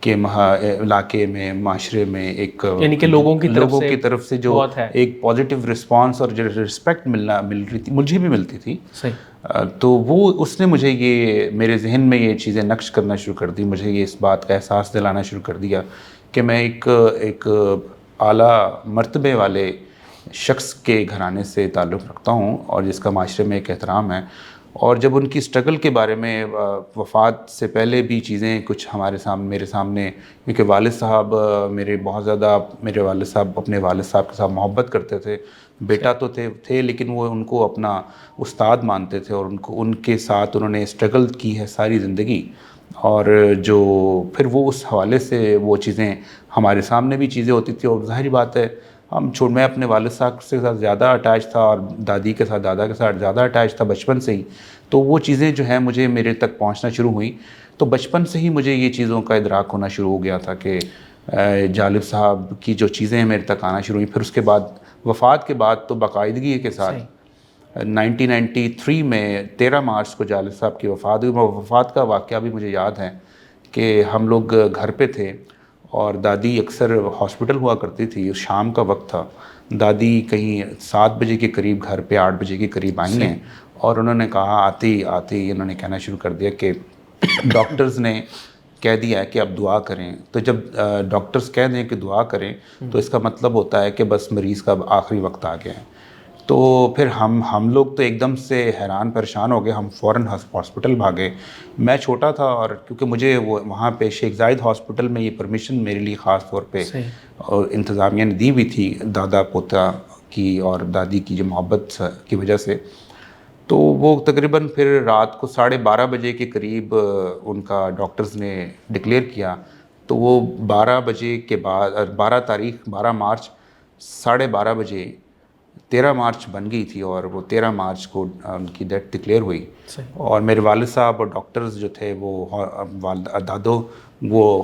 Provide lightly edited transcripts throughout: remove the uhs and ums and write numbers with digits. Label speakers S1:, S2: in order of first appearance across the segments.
S1: کہ علاقے میں معاشرے میں ایک
S2: یعنی کہ لوگوں کی
S1: طرف سے جو ایک پازیٹیو رسپانس اور جو رسپیکٹ مل رہی تھی مجھے بھی ملتی تھی. تو وہ اس نے مجھے یہ میرے ذہن میں یہ چیزیں نقش کرنا شروع کر دی, مجھے یہ اس بات کا احساس دلانا شروع کر دیا کہ میں ایک اعلیٰ مرتبے والے شخص کے گھرانے سے تعلق رکھتا ہوں اور جس کا معاشرے میں ایک احترام ہے. اور جب ان کی سٹرگل کے بارے میں وفات سے پہلے بھی چیزیں کچھ میرے سامنے کیونکہ والد صاحب میرے والد صاحب اپنے والد صاحب کے ساتھ محبت کرتے تھے, بیٹا تو تھے لیکن وہ ان کو اپنا استاد مانتے تھے اور ان کے ساتھ انہوں نے سٹرگل کی ہے ساری زندگی. اور جو پھر وہ اس حوالے سے وہ چیزیں ہمارے سامنے بھی چیزیں ہوتی تھیں اور ظاہری بات ہے میں اپنے والد صاحب سے زیادہ اٹیچ تھا اور دادا کے ساتھ زیادہ اٹیچ تھا بچپن سے ہی. تو وہ چیزیں جو ہیں میرے تک پہنچنا شروع ہوئیں. تو بچپن سے ہی مجھے یہ چیزوں کا ادراک ہونا شروع ہو گیا تھا کہ جالب صاحب کی جو چیزیں میرے تک آنا شروع ہوئیں. پھر اس کے بعد وفات کے بعد تو باقاعدگی کے ساتھ 1993 میں 13 مارچ کو جالب صاحب کی وفات ہوئی. وفات کا واقعہ بھی مجھے یاد ہے کہ ہم لوگ گھر پہ تھے اور دادی اکثر ہاسپٹل ہوا کرتی تھی. شام کا وقت تھا, دادی کہیں 7 بجے کے قریب گھر پہ 8 بجے کے قریب آئی ہیں اور انہوں نے کہا آتی انہوں نے کہنا شروع کر دیا کہ ڈاکٹرز نے کہہ دیا ہے کہ اب دعا کریں. تو جب ڈاکٹرز کہہ دیں کہ دعا کریں تو اس کا مطلب ہوتا ہے کہ بس مریض کا آخری وقت آ گیا ہے. تو پھر ہم لوگ تو ایک دم سے حیران پریشان ہو گئے, ہم فوراً ہاسپٹل بھاگے. میں چھوٹا تھا اور کیونکہ مجھے وہاں پہ شیخ زاید ہاسپٹل میں یہ پرمیشن میرے لیے خاص طور پہ انتظامیہ نے دی ہوئی تھی دادا پوتا کی اور دادی کی جو محبت کی وجہ سے. تو وہ تقریباً پھر رات کو 12:30 بجے کے قریب ان کا ڈاکٹرز نے ڈکلیئر کیا. تو وہ 12 بجے کے بعد 12 مارچ 12:30 بجے 13 مارچ بن گئی تھی اور وہ 13 مارچ کو ان کی ڈیتھ ڈکلیئر ہوئی. اور میرے والد صاحب اور ڈاکٹرز جو تھے وہ دادو وہ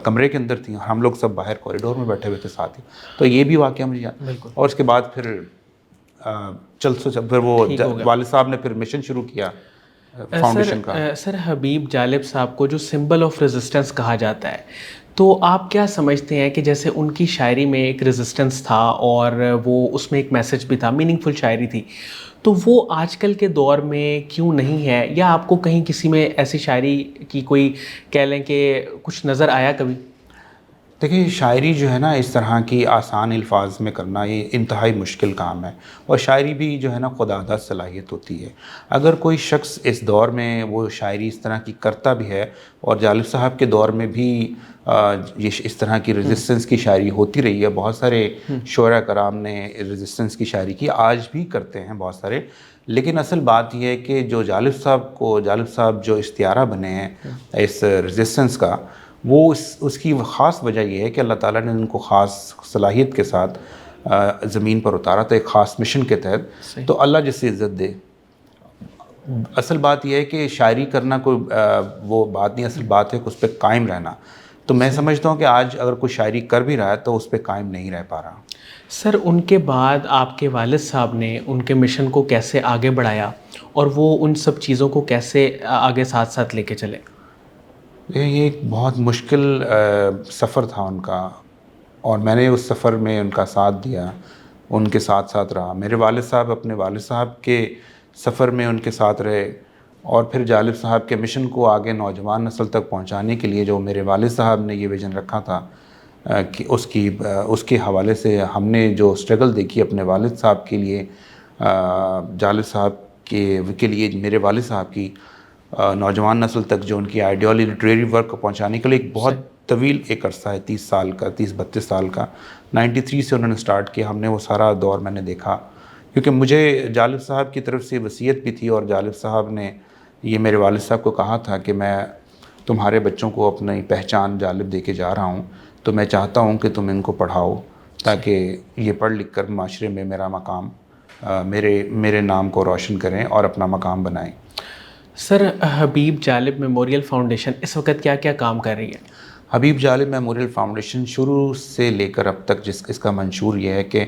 S1: کمرے کے اندر تھیں, ہم لوگ سب باہر کوریڈور میں بیٹھے ہوئے تھے ساتھ ہی. تو یہ بھی واقعہ مجھے یاد. اور اس کے بعد پھر پھر وہ والد صاحب نے پھر مشن شروع کیا فاؤنڈیشن کا.
S2: سر حبیب جالب صاحب کو جو سمبل آف ریزسٹنس کہا جاتا ہے, تو آپ کیا سمجھتے ہیں کہ جیسے ان کی شاعری میں ایک ریزسٹنس تھا اور وہ اس میں ایک میسج بھی تھا, میننگ فل شاعری تھی, تو وہ آج کل کے دور میں کیوں نہیں ہے؟ یا آپ کو کہیں کسی میں ایسی شاعری کی کوئی کہہ لیں کہ کچھ نظر آیا کبھی؟
S1: دیکھیے شاعری جو ہے نا اس طرح کی آسان الفاظ میں کرنا یہ انتہائی مشکل کام ہے, اور شاعری بھی جو ہے نا خودآدھا صلاحیت ہوتی ہے. اگر کوئی شخص اس دور میں وہ شاعری اس طرح کی کرتا بھی ہے, اور جالب صاحب کے دور میں بھی یہ اس طرح کی ریزسٹنس کی شاعری ہوتی رہی ہے, بہت سارے شعراء کرام نے ریزسٹنس کی شاعری کی, آج بھی کرتے ہیں بہت سارے. لیکن اصل بات یہ ہے کہ جو جالب صاحب جو استعارہ بنے ہیں اس ریزسٹنس کا, وہ اس کی خاص وجہ یہ ہے کہ اللہ تعالیٰ نے ان کو خاص صلاحیت کے ساتھ زمین پر اتارا تھا ایک خاص مشن کے تحت. تو اللہ جس سے عزت دے. اصل بات یہ ہے کہ شاعری کرنا کوئی وہ بات نہیں, اصل بات ہے کہ اس پہ قائم رہنا. تو میں سمجھتا ہوں کہ آج اگر کوئی شاعری کر بھی رہا ہے تو اس پہ قائم نہیں رہ پا رہا.
S2: سر ان کے بعد آپ کے والد صاحب نے ان کے مشن کو کیسے آگے بڑھایا اور وہ ان سب چیزوں کو کیسے آگے ساتھ ساتھ لے کے چلے؟
S1: یہ ایک بہت مشکل سفر تھا ان کا, اور میں نے اس سفر میں ان کا ساتھ دیا, ان کے ساتھ ساتھ رہا. میرے والد صاحب اپنے والد صاحب کے سفر میں ان کے ساتھ رہے, اور پھر جالب صاحب کے مشن کو آگے نوجوان نسل تک پہنچانے کے لیے جو میرے والد صاحب نے یہ ویژن رکھا تھا کہ اس کے حوالے سے ہم نے جو سٹرگل دیکھی اپنے والد صاحب کے لیے, جالب صاحب کے لیے میرے والد صاحب کی نوجوان نسل تک جو ان کی آئیڈیالوجی لٹریری ورک کو پہنچانے کے لیے ایک بہت طویل ایک عرصہ ہے, 30-32 سال کا. 93 سے انہوں نے سٹارٹ کیا, ہم نے وہ سارا دور میں نے دیکھا, کیونکہ مجھے جالب صاحب کی طرف سے وصیت بھی تھی, اور جالب صاحب نے یہ میرے والد صاحب کو کہا تھا کہ میں تمہارے بچوں کو اپنی پہچان جالب دے کے جا رہا ہوں, تو میں چاہتا ہوں کہ تم ان کو پڑھاؤ تاکہ یہ پڑھ لکھ کر معاشرے میں میرا مقام میرے نام کو روشن کریں اور اپنا مقام بنائیں.
S2: سر حبیب جالب میموریل فاؤنڈیشن اس وقت کیا کیا کام کر رہی ہے؟
S1: حبیب جالب میموریل فاؤنڈیشن شروع سے لے کر اب تک اس کا منشور یہ ہے کہ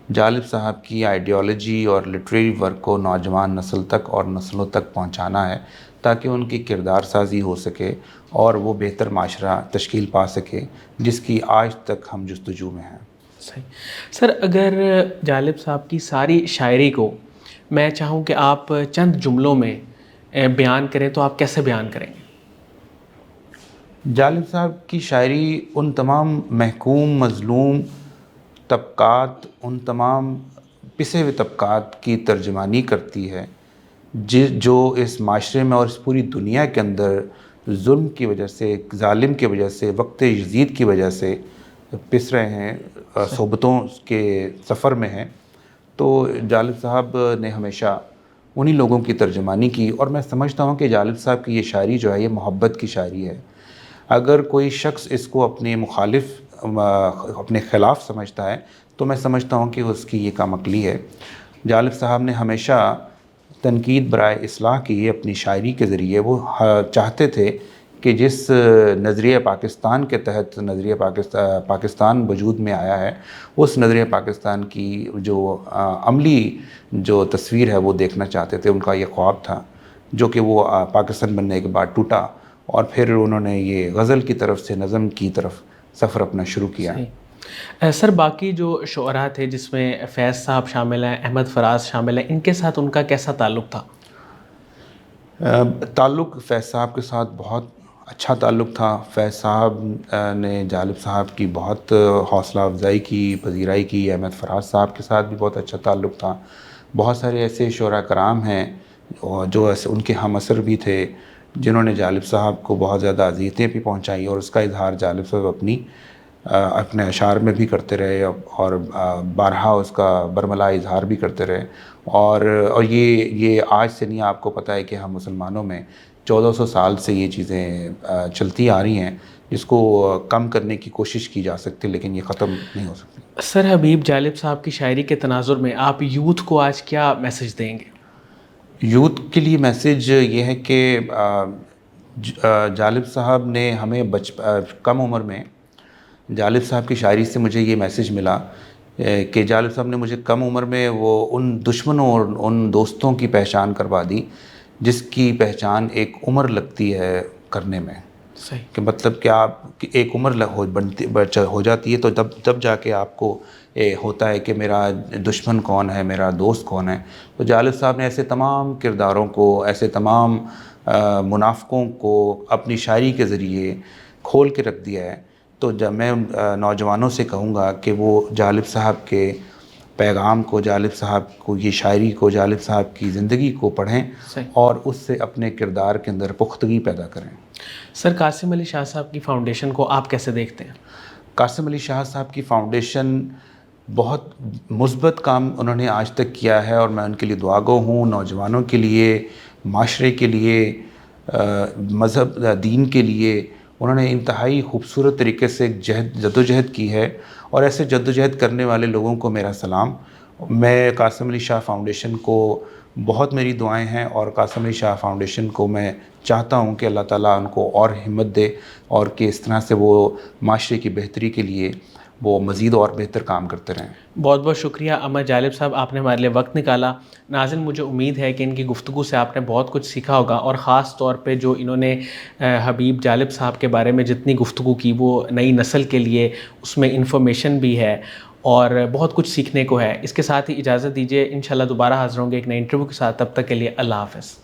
S1: جالب صاحب کی آئیڈیالوجی اور لٹریری ورک کو نوجوان نسل تک اور نسلوں تک پہنچانا ہے تاکہ ان کی کردار سازی ہو سکے اور وہ بہتر معاشرہ تشکیل پا سکے جس کی آج تک ہم جستجو میں ہیں۔
S2: صحیح سر، اگر جالب صاحب کی ساری شاعری کو میں چاہوں کہ آپ چند جملوں میں بیان کریں تو آپ کیسے بیان کریں گے؟
S1: جالب صاحب کی شاعری ان تمام محکوم مظلوم طبقات، ان تمام پسے ہوئے طبقات کی ترجمانی کرتی ہے جو اس معاشرے میں اور اس پوری دنیا کے اندر ظلم کی وجہ سے، ظالم کی وجہ سے، وقت یزید کی وجہ سے پس رہے ہیں، صحبتوں کے سفر میں ہیں۔ تو جالب صاحب نے ہمیشہ انہی لوگوں کی ترجمانی کی، اور میں سمجھتا ہوں کہ جالب صاحب کی یہ شاعری جو ہے یہ محبت کی شاعری ہے۔ اگر کوئی شخص اس کو اپنے مخالف، اپنے خلاف سمجھتا ہے تو میں سمجھتا ہوں کہ اس کی یہ کم عقلی ہے۔ جالب صاحب نے ہمیشہ تنقید برائے اصلاح کی اپنی شاعری کے ذریعے۔ وہ چاہتے تھے کہ جس نظریہ پاکستان کے تحت نظریہ پاکستان وجود میں آیا ہے، اس نظریہ پاکستان کی جو عملی جو تصویر ہے وہ دیکھنا چاہتے تھے۔ ان کا یہ خواب تھا جو کہ وہ پاکستان بننے کے بعد ٹوٹا، اور پھر انہوں نے یہ غزل کی طرف سے نظم کی طرف سفر اپنا شروع کیا۔
S2: سر، باقی جو شعراء تھے جس میں فیض صاحب شامل ہیں، احمد فراز شامل ہیں، ان کے ساتھ ان کا کیسا تعلق تھا؟
S1: تعلق فیض صاحب کے ساتھ بہت اچھا تعلق تھا۔ فیض صاحب نے جالب صاحب کی بہت حوصلہ افزائی کی، پذیرائی کی۔ احمد فراز صاحب کے ساتھ بھی بہت اچھا تعلق تھا۔ بہت سارے ایسے شعراء کرام ہیں جو ان کے ہم عصر بھی تھے، جنہوں نے جالب صاحب کو بہت زیادہ اذیتیں بھی پہنچائیں، اور اس کا اظہار جالب صاحب اپنے اشعار میں بھی کرتے رہے، اور بارہا اس کا برملا اظہار بھی کرتے رہے۔ اور یہ آج سے نہیں، آپ کو پتہ ہے کہ ہم مسلمانوں میں 1400 سال سے یہ چیزیں چلتی آ رہی ہیں، جس کو کم کرنے کی کوشش کی جا سکتی، لیکن یہ ختم نہیں ہو سکتی۔
S2: سر، حبیب جالب صاحب کی شاعری کے تناظر میں آپ یوتھ کو آج کیا میسج دیں گے؟
S1: یوتھ کے لیے میسج یہ ہے کہ جالب صاحب نے ہمیں کم عمر میں، جالب صاحب کی شاعری سے مجھے یہ میسج ملا کہ جالب صاحب نے مجھے کم عمر میں وہ ان دشمنوں اور ان دوستوں کی پہچان کروا دی جس کی پہچان ایک عمر لگتی ہے کرنے میں۔
S2: صحیح
S1: کہ مطلب کہ آپ ایک عمر ہو جاتی ہے تو تب جا کے آپ کو ہوتا ہے کہ میرا دشمن کون ہے، میرا دوست کون ہے۔ تو جالب صاحب نے ایسے تمام کرداروں کو، ایسے تمام منافقوں کو اپنی شاعری کے ذریعے کھول کے رکھ دیا ہے۔ تو جب میں نوجوانوں سے کہوں گا کہ وہ جالب صاحب کے پیغام کو، جالب صاحب کو یہ شاعری کو، جالب صاحب کی زندگی کو پڑھیں اور اس سے اپنے کردار کے اندر پختگی پیدا کریں۔
S2: سر، قاسم علی شاہ صاحب کی فاؤنڈیشن کو آپ کیسے دیکھتے ہیں؟
S1: قاسم علی شاہ صاحب کی فاؤنڈیشن بہت مثبت کام انہوں نے آج تک کیا ہے، اور میں ان کے لیے دعاگو ہوں۔ نوجوانوں کے لیے، معاشرے کے لیے، مذہب دین کے لیے انہوں نے انتہائی خوبصورت طریقے سے جدوجہد کی ہے، اور ایسے جدوجہد کرنے والے لوگوں کو میرا سلام۔ میں قاسم علی شاہ فاؤنڈیشن کو بہت میری دعائیں ہیں، اور قاسم علی شاہ فاؤنڈیشن کو میں چاہتا ہوں کہ اللہ تعالیٰ ان کو اور ہمت دے، اور کہ اس طرح سے وہ معاشرے کی بہتری کے لیے وہ مزید اور بہتر کام کرتے رہیں۔
S2: بہت بہت شکریہ احمد جالب صاحب، آپ نے ہمارے لیے وقت نکالا۔ ناظرین، مجھے امید ہے کہ ان کی گفتگو سے آپ نے بہت کچھ سیکھا ہوگا، اور خاص طور پہ جو انہوں نے حبیب جالب صاحب کے بارے میں جتنی گفتگو کی وہ نئی نسل کے لیے اس میں انفارمیشن بھی ہے اور بہت کچھ سیکھنے کو ہے۔ اس کے ساتھ ہی اجازت دیجیے، انشاءاللہ دوبارہ حاضر ہوں گے ایک نئے انٹرویو کے ساتھ۔ تب تک کے لیے اللہ حافظ۔